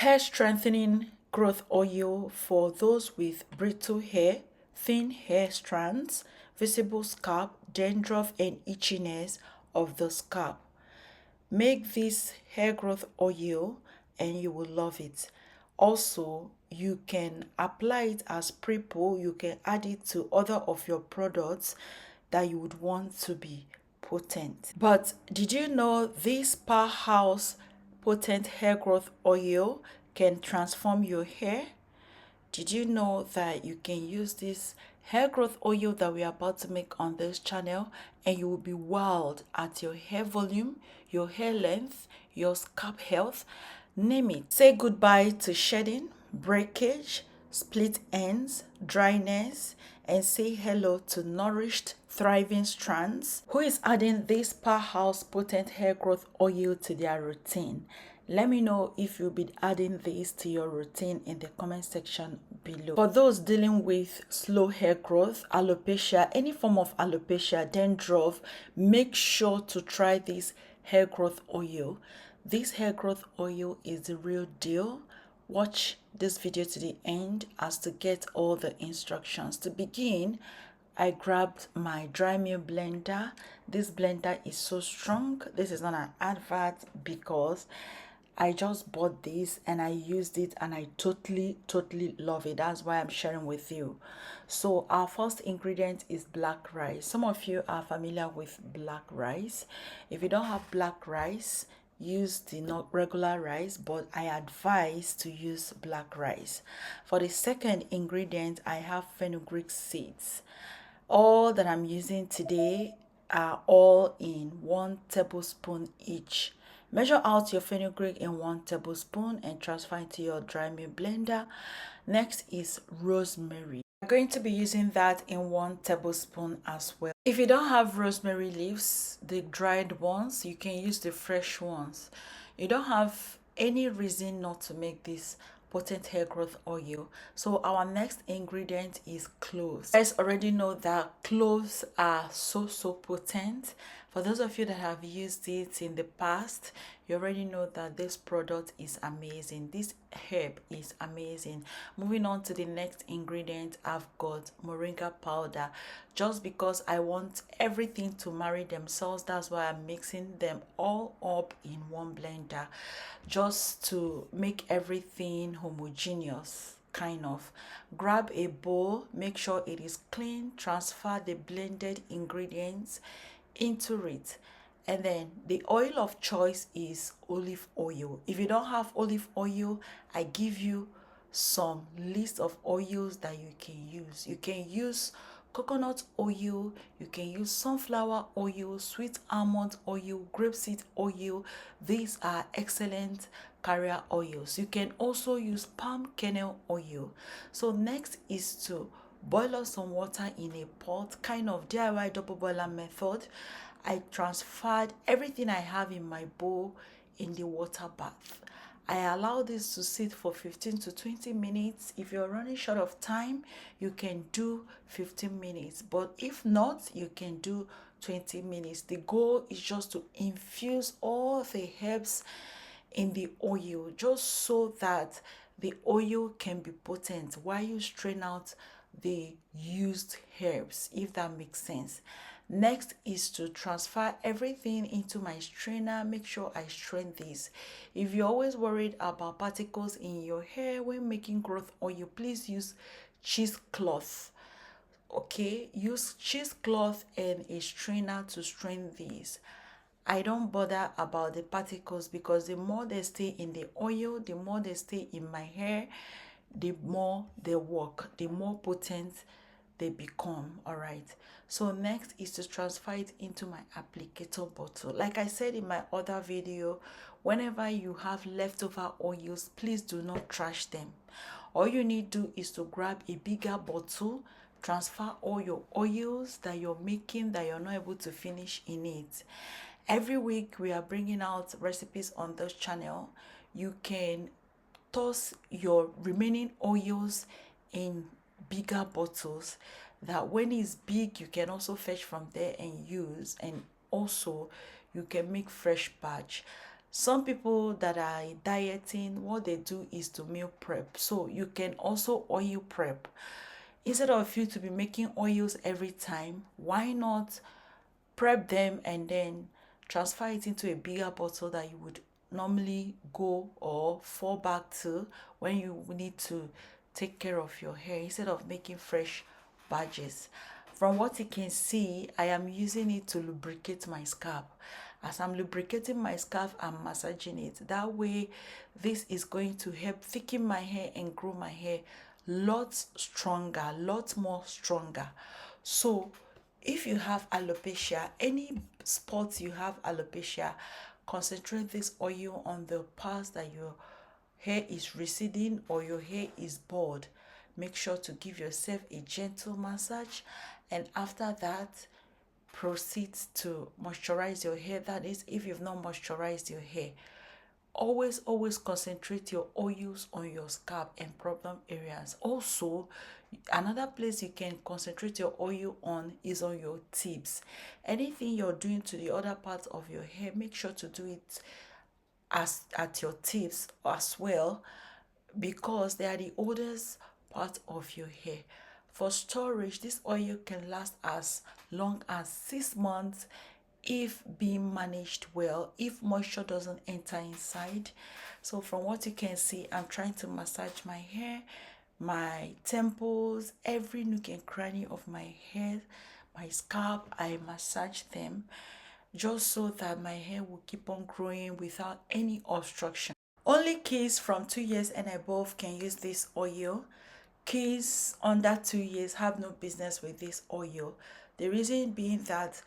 Hair strengthening growth oil for those with brittle hair, thin hair strands, visible scalp, dandruff, and itchiness of the scalp. Make this hair growth oil and you will love it. Also, you can apply it as pre-poo. You can add it to other of your products that you would want to be potent. But did you know this powerhouse potent hair growth oil can transform your hair? Did you know that you can use this hair growth oil that we are about to make on this channel and you will be wild at your hair volume, your hair length, your scalp health, name it. Say goodbye to shedding, breakage, split ends, dryness, and say hello to nourished, thriving strands. Who is adding this powerhouse potent hair growth oil to their routine? Let me know if you'll be adding this to your routine in the comment section below. For those dealing with slow hair growth, alopecia, any form of alopecia, dandruff, make sure to try this hair growth oil. This hair growth oil is the real deal. Watch this video to the end as to get all the instructions. To begin, I grabbed my dry mill blender. This blender is so strong. This is not an advert because I just bought this and I used it and I totally love it. That's why I'm sharing with you. So our first ingredient is black rice. Some of you are familiar with black rice. If you don't have black rice, use the not regular rice, but I advise to use black rice. For the second ingredient, I have fenugreek seeds. All that I'm using today are all in 1 tablespoon each. Measure out your fenugreek in 1 tablespoon and transfer into your dry mill blender. Next is rosemary. I'm going to be using that in 1 tablespoon as well. If you don't have rosemary leaves, the dried ones, you can use the fresh ones. You don't have any reason not to make this potent hair growth oil. So our next ingredient is cloves. You guys already know that cloves are so potent. For those of you that have used it in the past, you already know that this product is amazing. This herb is amazing. Moving on to the next ingredient, I've got moringa powder. Just because I want everything to marry themselves, that's why I'm mixing them all up in one blender, just to make everything homogeneous. Kind of grab a bowl, make sure it is clean, transfer the blended ingredients into it, and then the oil of choice is olive oil. If you don't have olive oil, I give you some list of oils that you can use. You can use coconut oil, you can use sunflower oil, sweet almond oil, grapeseed oil. These are excellent carrier oils. You can also use palm kernel oil. So next is to boil up some water in a pot, kind of DIY double boiler method. I transferred everything I have in my bowl in the water bath. I allow this to sit for 15 to 20 minutes. If you're running short of time, you can do 15 minutes. But if not, you can do 20 minutes. The goal is just to infuse all the herbs in the oil, just so that the oil can be potent while you strain out the used herbs, if that makes sense. Next is to transfer everything into my strainer. Make sure I strain this. If you're always worried about particles in your hair when making growth oil, please use cheesecloth. Okay, use cheesecloth and a strainer to strain these. I don't bother about the particles because the more they stay in the oil, the more they stay in my hair, the more they work, the more potent they become. All right, so next is to transfer it into my applicator bottle. Like I said in my other video, whenever you have leftover oils, please do not trash them. All you need to do is to grab a bigger bottle, transfer all your oils that you're making that you're not able to finish in it. Every week we are bringing out recipes on this channel. You can toss your remaining oils in bigger bottles, that when it's big you can also fetch from there and use, and also you can make fresh batch. Some people that are dieting, what they do is to meal prep. So you can also oil prep. Instead of you to be making oils every time, why not prep them and then transfer it into a bigger bottle that you would normally go or fall back to when you need to take care of your hair, instead of making fresh badges. From what you can see, I am using it to lubricate my scalp. As I'm lubricating my scalp, I'm massaging it. That way, this is going to help thicken my hair and grow my hair lots stronger, lots more stronger. So if you have alopecia, any spots you have alopecia, concentrate this oil on the parts that your hair is receding or your hair is bald. Make sure to give yourself a gentle massage, and after that, proceed to moisturize your hair. That is, if you've not moisturized your hair. Always concentrate your oils on your scalp and problem areas. Also, another place you can concentrate your oil on is on your tips. Anything you're doing to the other parts of your hair, make sure to do it as at your tips as well, because they are the oldest part of your hair. For storage, this oil can last as long as 6 months if being managed well, if moisture doesn't enter inside. So from what you can see, I'm trying to massage my hair, my temples, every nook and cranny of my hair, my scalp. I massage them just so that my hair will keep on growing without any obstruction. Only kids from 2 years and above can use this oil. Kids under 2 years have no business with this oil. The reason being that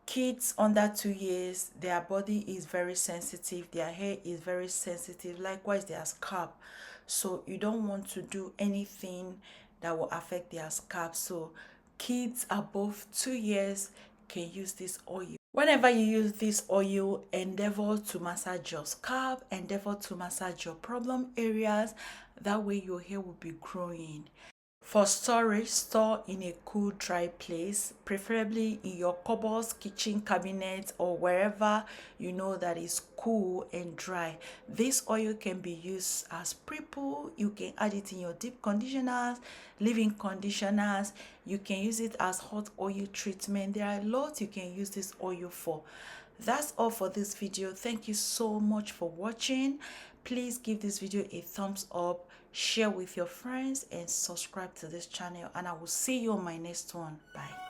kids under 2 years, their body is very sensitive, their hair is very sensitive, likewise their scalp. So you don't want to do anything that will affect their scalp. So kids above 2 years can use this oil. Whenever you use this oil, endeavor to massage your scalp, endeavor to massage your problem areas. That way your hair will be growing. For storage, store in a cool, dry place, preferably in your cupboards, kitchen cabinet, or wherever you know that is cool and dry. This oil can be used as pre-poo. You can add it in your deep conditioners, leave-in conditioners. You can use it as hot oil treatment. There are a lot you can use this oil for. That's all for this video. Thank you so much for watching. Please give this video a thumbs up, share with your friends, and subscribe to this channel, and I will see you on my next one. Bye.